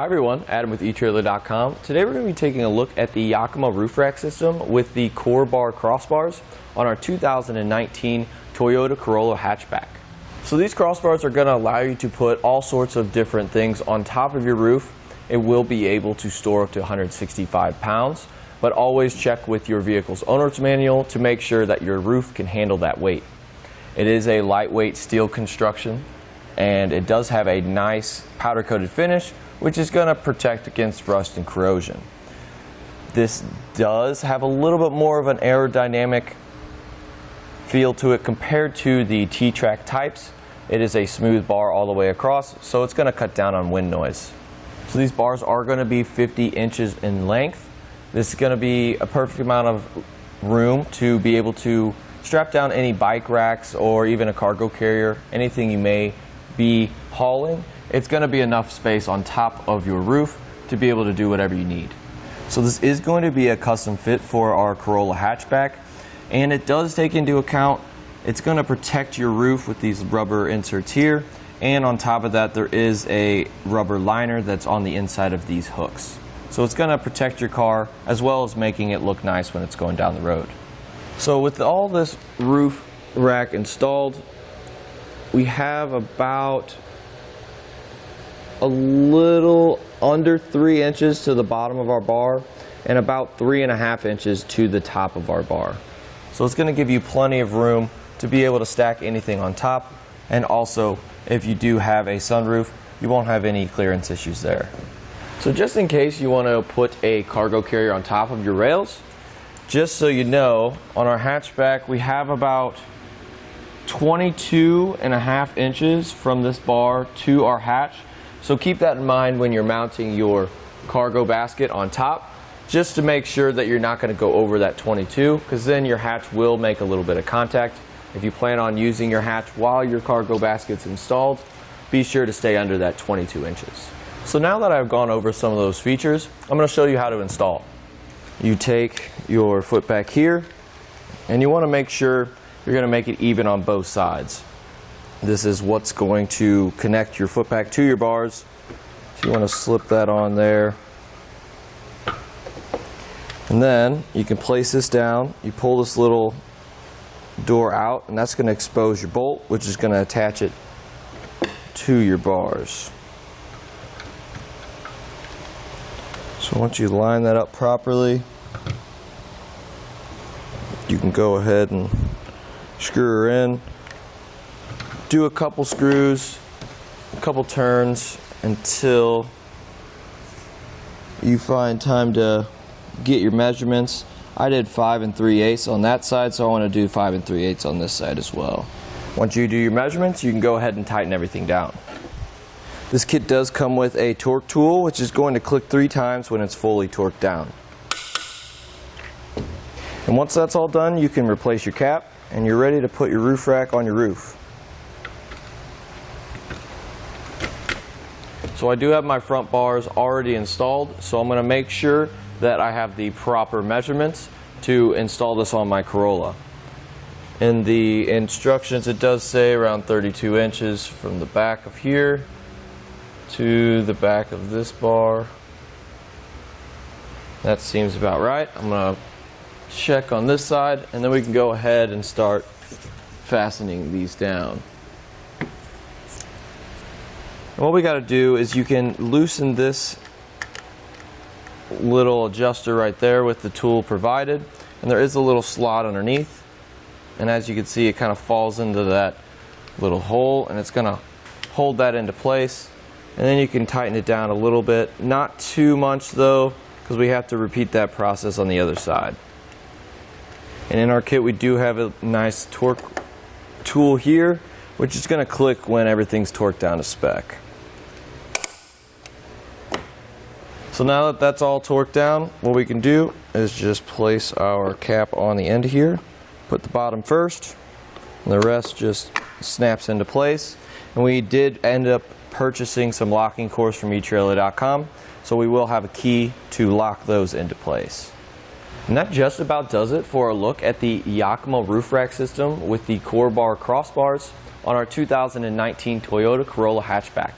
Hi everyone, Adam with etrailer.com. Today we're going to be taking a look at the Yakima Roof Rack System with the CoreBar CrossBars on our 2019 Toyota Corolla Hatchback. So these crossbars are going to allow you to put all sorts of different things on top of your roof. It will be able to store up to 165 pounds, but always check with your vehicle's owner's manual to make sure that your roof can handle that weight. It is a lightweight steel construction, and it does have a nice powder coated finish, which is going to protect against rust and corrosion. This does have a little bit more of an aerodynamic feel to it compared to the T-Track types. It is a smooth bar all the way across, so it's going to cut down on wind noise. So these bars are going to be 50 inches in length. This is going to be a perfect amount of room to be able to strap down any bike racks or even a cargo carrier, anything you may be hauling. It's going to be enough space on top of your roof to be able to do whatever you need. So this is going to be a custom fit for our Corolla Hatchback, and it does take into account it's going to protect your roof with these rubber inserts here, and on top of that there is a rubber liner that's on the inside of these hooks. So it's going to protect your car as well as making it look nice when it's going down the road. So with all this roof rack installed, we have about a little under 3 inches to the bottom of our bar and about 3.5 inches to the top of our bar. So it's going to give you plenty of room to be able to stack anything on top, and also if you do have a sunroof, you won't have any clearance issues there. So just in case you want to put a cargo carrier on top of your rails, just so you know, on our hatchback we have about 22.5 inches from this bar to our hatch. So keep that in mind when you're mounting your cargo basket on top, just to make sure that you're not going to go over that 22, because then your hatch will make a little bit of contact. If you plan on using your hatch while your cargo basket's installed, be sure to stay under that 22 inches. So now that I've gone over some of those features, I'm going to show you how to install. You take your foot back here, and you want to make sure you're going to make it even on both sides. This is what's going to connect your foot back to your bars. So you want to slip that on there. And then you can place this down. You pull this little door out, and that's going to expose your bolt, which is going to attach it to your bars. So once you line that up properly, you can go ahead and screw her in. Do a couple screws, a couple turns until you find time to get your measurements. I did 5 3/8 on that side, so I want to do 5 3/8 on this side as well. Once you do your measurements, you can go ahead and tighten everything down. This kit does come with a torque tool, which is going to click 3 times when it's fully torqued down. And once that's all done, you can replace your cap, and you're ready to put your roof rack on your roof. So I do have my front bars already installed, so I'm going to make sure that I have the proper measurements to install this on my Corolla. In the instructions it does say around 32 inches from the back of here to the back of this bar. That seems about right. I'm going to check on this side, and then we can go ahead and start fastening these down. And what we got to do is you can loosen this little adjuster right there with the tool provided, and there is a little slot underneath, and as you can see it kind of falls into that little hole, and it's going to hold that into place. And then you can tighten it down a little bit, not too much though, because we have to repeat that process on the other side. And in our kit we do have a nice torque tool here, which is going to click when everything's torqued down to spec. So now that that's all torqued down, what we can do is just place our cap on the end here, put the bottom first, and the rest just snaps into place. And we did end up purchasing some locking cores from etrailer.com, so we will have a key to lock those into place. And that just about does it for a look at the Yakima Roof Rack System with the CoreBar CrossBars on our 2019 Toyota Corolla Hatchback.